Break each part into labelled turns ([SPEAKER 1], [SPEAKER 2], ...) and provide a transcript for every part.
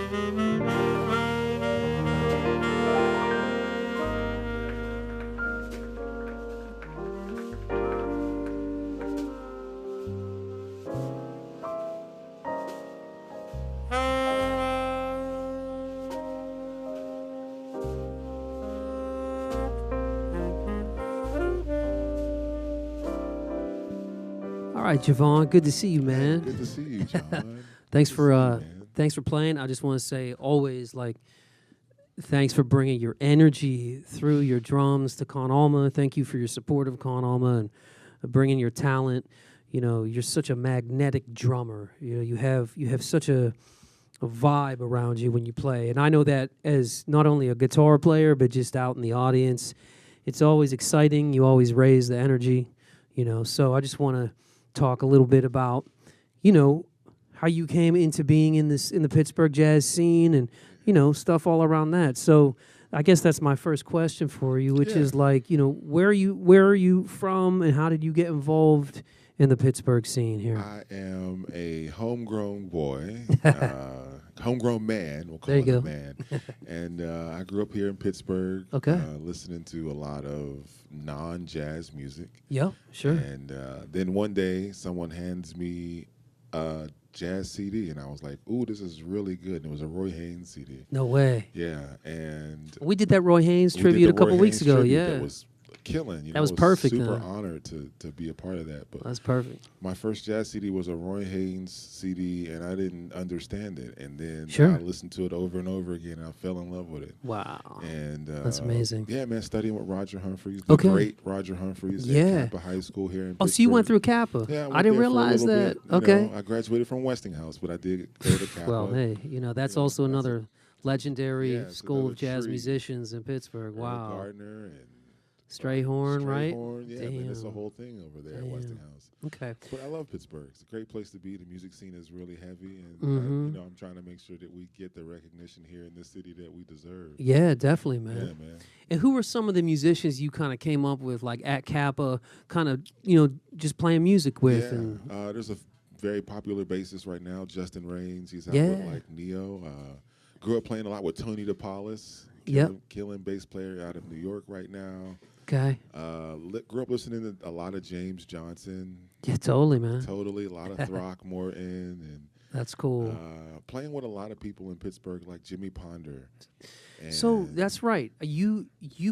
[SPEAKER 1] All right, Jevon, good to see you, man.
[SPEAKER 2] Good to see you, John.
[SPEAKER 1] Thanks for playing. I just want to say always, like, thanks for bringing your energy through your drums to Con Alma. Thank you for your support of Con Alma and bringing your talent. You know, you're such a magnetic drummer. You know, you have such a vibe around you when you play. And I know that as not only a guitar player, but just out in the audience, it's always exciting. You always raise the energy, you know. So I just want to talk a little bit about, you know, how you came into being in the Pittsburgh jazz scene and, you know, stuff all around that. So I guess that's my first question for you, which is like, you know, where are you from and how did you get involved in the Pittsburgh scene here?
[SPEAKER 2] I am a homegrown boy, homegrown man, we'll call it a man. And I grew up here in Pittsburgh, listening to a lot of non-jazz music.
[SPEAKER 1] Yeah, sure.
[SPEAKER 2] And then one day someone hands me a jazz CD, and I was like, ooh, this is really good. And it was a Roy Haynes CD.
[SPEAKER 1] No way.
[SPEAKER 2] Yeah, and
[SPEAKER 1] we did that Roy Haynes tribute a couple weeks ago. Yeah,
[SPEAKER 2] that was killing. You know,
[SPEAKER 1] that was perfect.
[SPEAKER 2] Super honored to be a part of that. But
[SPEAKER 1] that's perfect.
[SPEAKER 2] My first jazz CD was a Roy Haynes CD, and I didn't understand it. And then I listened to it over and over again, and I fell in love with it.
[SPEAKER 1] Wow.
[SPEAKER 2] And
[SPEAKER 1] that's amazing.
[SPEAKER 2] Yeah, man, studying with Roger Humphreys, the great Roger Humphreys at Kappa High School here in Pittsburgh.
[SPEAKER 1] Oh, so you went through Kappa?
[SPEAKER 2] Yeah,
[SPEAKER 1] I didn't realize that.
[SPEAKER 2] You know, I graduated from Westinghouse, but I did go to Kappa.
[SPEAKER 1] Well, hey, you know, that's also another legendary school of jazz musicians in Pittsburgh. Wow.
[SPEAKER 2] Gardner and
[SPEAKER 1] Strayhorn, right?
[SPEAKER 2] Yeah, I mean, it's a whole thing over there at Westinghouse.
[SPEAKER 1] Okay.
[SPEAKER 2] But I love Pittsburgh. It's a great place to be. The music scene is really heavy, and you know, I'm trying to make sure that we get the recognition here in this city that we deserve.
[SPEAKER 1] Yeah, definitely, man.
[SPEAKER 2] Yeah, man.
[SPEAKER 1] And who were some of the musicians you kind of came up with, like at Kappa, kind of, you know, just playing music with?
[SPEAKER 2] Yeah,
[SPEAKER 1] and
[SPEAKER 2] there's a very popular bassist right now, Justin Raines. He's out with like Neo. Grew up playing a lot with Tony DePaulis. Killing bass player out of New York right now.
[SPEAKER 1] Okay.
[SPEAKER 2] Grew up listening to a lot of James Johnson.
[SPEAKER 1] Yeah, totally, man.
[SPEAKER 2] Totally, a lot of Throckmorton, and
[SPEAKER 1] that's cool.
[SPEAKER 2] Playing with a lot of people in Pittsburgh, like Jimmy Ponder.
[SPEAKER 1] So that's right. You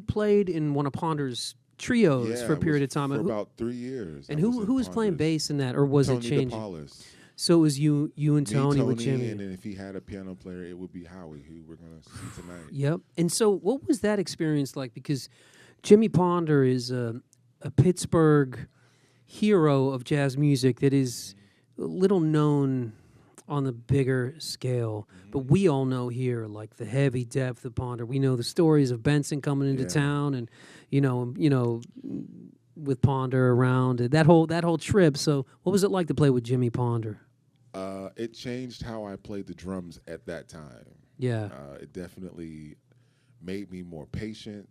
[SPEAKER 1] played in one of Ponder's trios for a period of time.
[SPEAKER 2] For about 3 years.
[SPEAKER 1] And who was playing bass in that, or was it changing?
[SPEAKER 2] Tony DePaulis.
[SPEAKER 1] So it was you and Tony with Jimmy.
[SPEAKER 2] And then if he had a piano player, it would be Howie, who we're going to see tonight.
[SPEAKER 1] Yep. And so what was that experience like? Because Jimmy Ponder is a Pittsburgh hero of jazz music that is little known on the bigger scale. But we all know here, like, the heavy depth of Ponder. We know the stories of Benson coming into town and, you know, with Ponder around, that whole trip. So what was it like to play with Jimmy Ponder?
[SPEAKER 2] It changed how I played the drums at that time.
[SPEAKER 1] Yeah.
[SPEAKER 2] It definitely made me more patient.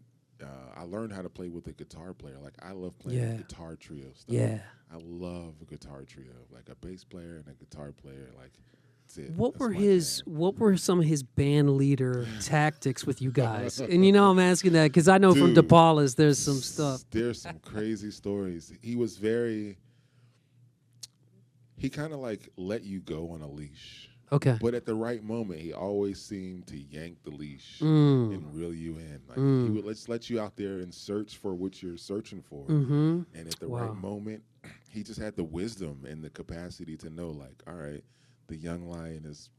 [SPEAKER 2] I learned how to play with a guitar player. Like, I love playing guitar trio stuff.
[SPEAKER 1] Yeah.
[SPEAKER 2] I love a guitar trio. Like a bass player and a guitar player. Like, that's it.
[SPEAKER 1] What were some of his band leader tactics with you guys? And you know I'm asking that because I know from DePaulis there's some stuff.
[SPEAKER 2] There's some crazy stories. He kind of like let you go on a leash.
[SPEAKER 1] Okay.
[SPEAKER 2] But at the right moment, he always seemed to yank the leash and reel you in. Like he would let you out there and search for what you're searching for. And at the right moment, he just had the wisdom and the capacity to know, like, all right, the young lion is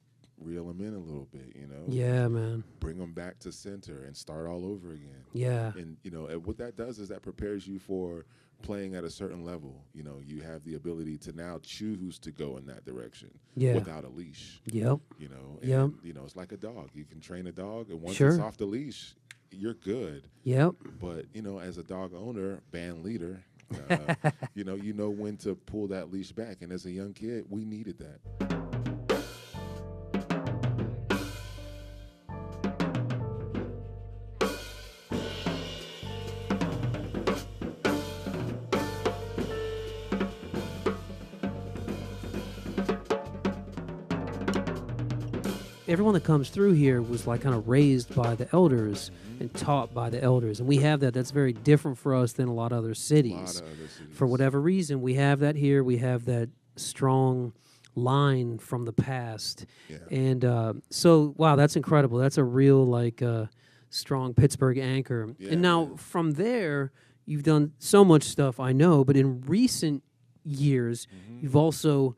[SPEAKER 2] reel him in a little bit, you know?
[SPEAKER 1] Yeah, man.
[SPEAKER 2] Bring him back to center and start all over again.
[SPEAKER 1] Yeah.
[SPEAKER 2] And, you know, what that does is that prepares you for playing at a certain level. You know, you have the ability to now choose to go in that direction without a leash.
[SPEAKER 1] Yep.
[SPEAKER 2] You know, and, you know, it's like a dog. You can train a dog, and once it's off the leash, you're good.
[SPEAKER 1] Yep.
[SPEAKER 2] But, you know, as a dog owner, band leader, you know when to pull that leash back. And as a young kid, we needed that.
[SPEAKER 1] everyone that comes through here was like kind of raised by the elders and taught by the elders, and we have that. That's very different for us than a lot of other cities. For whatever reason, we have that here. We have that strong line from the past, and so wow, that's incredible. That's a real like strong Pittsburgh anchor. And now from there, you've done so much stuff, I know, but in recent years, you've also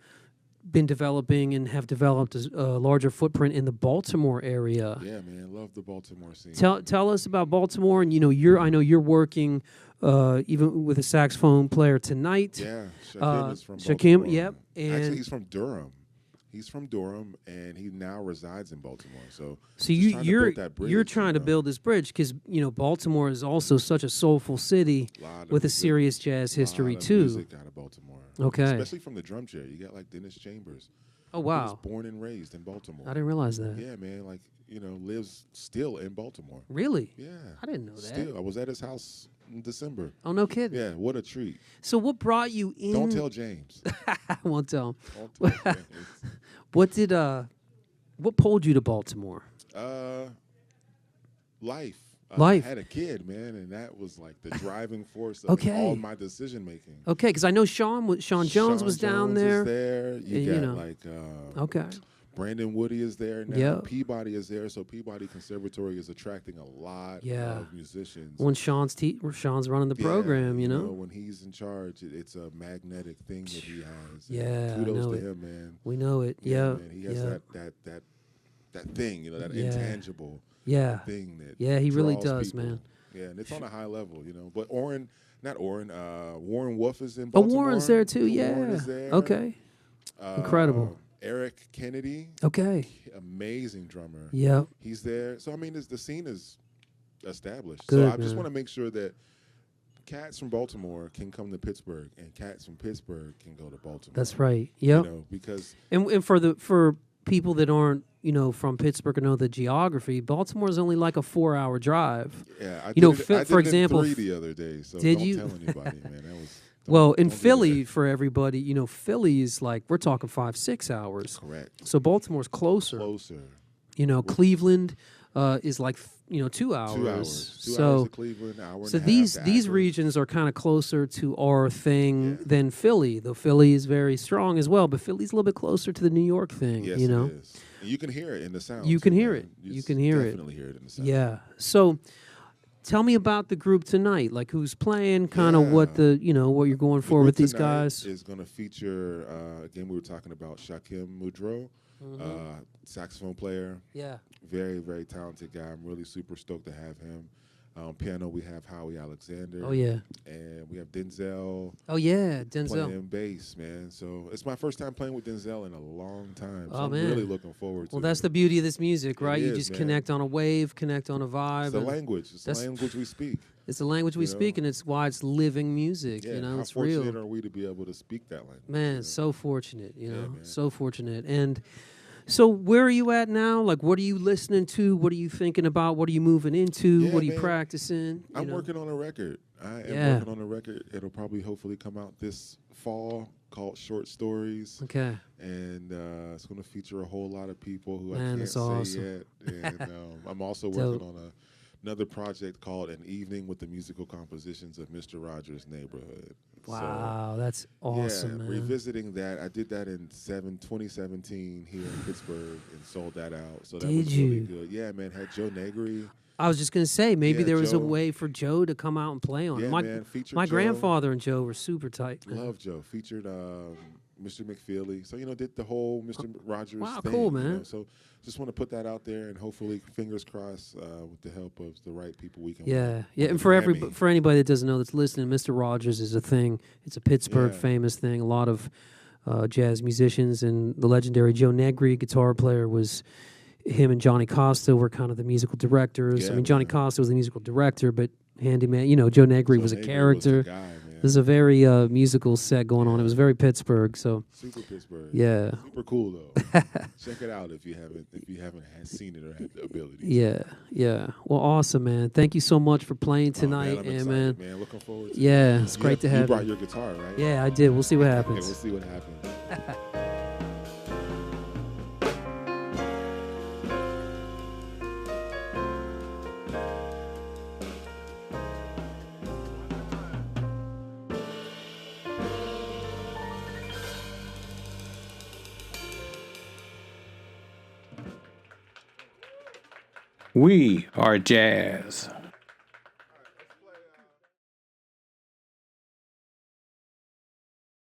[SPEAKER 1] been developing and have developed a larger footprint in the Baltimore area.
[SPEAKER 2] Yeah, man, love the Baltimore scene.
[SPEAKER 1] Tell us about Baltimore, and I know you're working even with a saxophone player tonight.
[SPEAKER 2] Yeah, Shaquim is from Baltimore.
[SPEAKER 1] Yep. And
[SPEAKER 2] actually, he's from Durham. He's from Durham, and he now resides in Baltimore. So
[SPEAKER 1] you're trying to build this bridge because Baltimore is also such a soulful city with a serious jazz history too.
[SPEAKER 2] Music out of Baltimore,
[SPEAKER 1] okay,
[SPEAKER 2] especially from the drum chair. You got like Dennis Chambers.
[SPEAKER 1] Oh wow,
[SPEAKER 2] he was born and raised in Baltimore.
[SPEAKER 1] I didn't realize that.
[SPEAKER 2] Yeah, man, like lives still in Baltimore.
[SPEAKER 1] Really?
[SPEAKER 2] Yeah,
[SPEAKER 1] I didn't know that.
[SPEAKER 2] Still, I was at his house in December.
[SPEAKER 1] Oh, no kidding.
[SPEAKER 2] Yeah, what a treat.
[SPEAKER 1] So what brought you in?
[SPEAKER 2] Don't tell James.
[SPEAKER 1] I won't tell him.
[SPEAKER 2] Don't tell James.
[SPEAKER 1] What pulled you to Baltimore?
[SPEAKER 2] Life.
[SPEAKER 1] Life.
[SPEAKER 2] I had a kid, man, and that was like the driving force of all my decision making.
[SPEAKER 1] Okay, because I know Sean Jones was down there.
[SPEAKER 2] Is there. You got like
[SPEAKER 1] okay.
[SPEAKER 2] Brandon Woody is there now.
[SPEAKER 1] Yep.
[SPEAKER 2] Peabody is there, so Peabody Conservatory is attracting a lot of musicians.
[SPEAKER 1] When Sean's running the program,
[SPEAKER 2] when he's in charge, it's a magnetic thing that he has.
[SPEAKER 1] Yeah,
[SPEAKER 2] kudos to him, man.
[SPEAKER 1] We know it.
[SPEAKER 2] Yeah, man. He has that thing, that intangible thing that
[SPEAKER 1] he really
[SPEAKER 2] draws
[SPEAKER 1] does,
[SPEAKER 2] people.
[SPEAKER 1] Man.
[SPEAKER 2] Yeah, and it's on a high level, But Warren Wolf is in
[SPEAKER 1] Oh,
[SPEAKER 2] Baltimore.
[SPEAKER 1] Warren's there too. Yeah.
[SPEAKER 2] Warren is there.
[SPEAKER 1] Okay. Incredible.
[SPEAKER 2] Eric Kennedy.
[SPEAKER 1] Okay.
[SPEAKER 2] Amazing drummer.
[SPEAKER 1] Yeah.
[SPEAKER 2] He's there. So, the scene is established.
[SPEAKER 1] Good,
[SPEAKER 2] so I just want to make sure that cats from Baltimore can come to Pittsburgh and cats from Pittsburgh can go to Baltimore.
[SPEAKER 1] That's right. Yep.
[SPEAKER 2] Because
[SPEAKER 1] and for people that aren't, from Pittsburgh or know the geography, Baltimore is only like a 4-hour drive.
[SPEAKER 2] Yeah. I
[SPEAKER 1] for example,
[SPEAKER 2] in 3 the other day. So
[SPEAKER 1] did
[SPEAKER 2] don't
[SPEAKER 1] you?
[SPEAKER 2] tell anybody, man. That was.
[SPEAKER 1] Well, in Philly, for everybody, Philly is like, we're talking 5-6 hours.
[SPEAKER 2] Correct.
[SPEAKER 1] So Baltimore's closer. Cleveland is like, 2 hours.
[SPEAKER 2] 2 hours. 2
[SPEAKER 1] so,
[SPEAKER 2] hours to Cleveland, hour and
[SPEAKER 1] so
[SPEAKER 2] a half
[SPEAKER 1] these regions are kind of closer to our thing than Philly, though Philly is very strong as well. But Philly's a little bit closer to the New York thing,
[SPEAKER 2] Yes, it is. And you can hear it in the sound.
[SPEAKER 1] You can hear it. You can hear it.
[SPEAKER 2] Definitely hear it in the sound.
[SPEAKER 1] Yeah. So tell me about the group tonight. Like who's playing, kind of what what you're going for with these guys.
[SPEAKER 2] Is going to feature again. We were talking about Shaquim Muldrow, saxophone player.
[SPEAKER 1] Yeah,
[SPEAKER 2] very very talented guy. I'm really super stoked to have him. Piano, we have Howie Alexander.
[SPEAKER 1] Oh yeah,
[SPEAKER 2] and we have Denzel.
[SPEAKER 1] Oh yeah, Denzel
[SPEAKER 2] playing bass, man. So it's my first time playing with Denzel in a long time. So
[SPEAKER 1] I'm
[SPEAKER 2] really looking forward to it.
[SPEAKER 1] Well, that's the beauty of this music, right? You just
[SPEAKER 2] man.
[SPEAKER 1] Connect on a wave, connect on a vibe.
[SPEAKER 2] It's the language. It's the language we speak.
[SPEAKER 1] It's the language we speak, and it's why it's living music.
[SPEAKER 2] Yeah,
[SPEAKER 1] it's
[SPEAKER 2] how
[SPEAKER 1] real.
[SPEAKER 2] fortunate are we to be able to speak that language?
[SPEAKER 1] Man, so fortunate. So fortunate. And so where are you at now? Like, what are you listening to? What are you thinking about? What are you moving into? What are you practicing?
[SPEAKER 2] I'm working on a record. I am working on a record. It'll probably hopefully come out this fall called Short Stories.
[SPEAKER 1] Okay.
[SPEAKER 2] And it's going to feature a whole lot of people who I can't say yet. And I'm also working on another project called An Evening with the Musical Compositions of Mr. Rogers' Neighborhood.
[SPEAKER 1] Wow, so, that's awesome, man.
[SPEAKER 2] Revisiting that. I did that in 2017 here in Pittsburgh and sold that out. So that
[SPEAKER 1] did
[SPEAKER 2] was
[SPEAKER 1] you?
[SPEAKER 2] really good. Yeah, man. Had Joe Negri.
[SPEAKER 1] I was just going to say, maybe there was a way for Joe to come out and play on it. My grandfather and Joe were super tight. Man.
[SPEAKER 2] Love Joe. Featured Mr. McFeely. So, did the whole Mr. Rogers
[SPEAKER 1] thing.
[SPEAKER 2] Cool,
[SPEAKER 1] man.
[SPEAKER 2] So just want to put that out there and hopefully, fingers crossed, with the help of the right people we can
[SPEAKER 1] Yeah. And for anybody that doesn't know that's listening, Mr. Rogers is a thing. It's a Pittsburgh famous thing. A lot of jazz musicians and the legendary Joe Negri, guitar player, was him and Johnny Costa were kind of the musical directors.
[SPEAKER 2] Yeah,
[SPEAKER 1] Johnny Costa was the musical director, but handyman, Joe Negri was a character.
[SPEAKER 2] Was the guy,
[SPEAKER 1] There's a very musical set going on. It was very Pittsburgh. So
[SPEAKER 2] super Pittsburgh.
[SPEAKER 1] Yeah.
[SPEAKER 2] Super cool though. Check it out if you haven't seen it or had the ability.
[SPEAKER 1] Yeah. Well, awesome, man. Thank you so much for playing tonight,
[SPEAKER 2] I'm excited, man. Looking forward to it.
[SPEAKER 1] Yeah, it's great to have
[SPEAKER 2] you. brought your guitar, right?
[SPEAKER 1] Yeah, I did. We'll see what happens.
[SPEAKER 2] Okay, we'll see what happens.
[SPEAKER 3] We are jazz.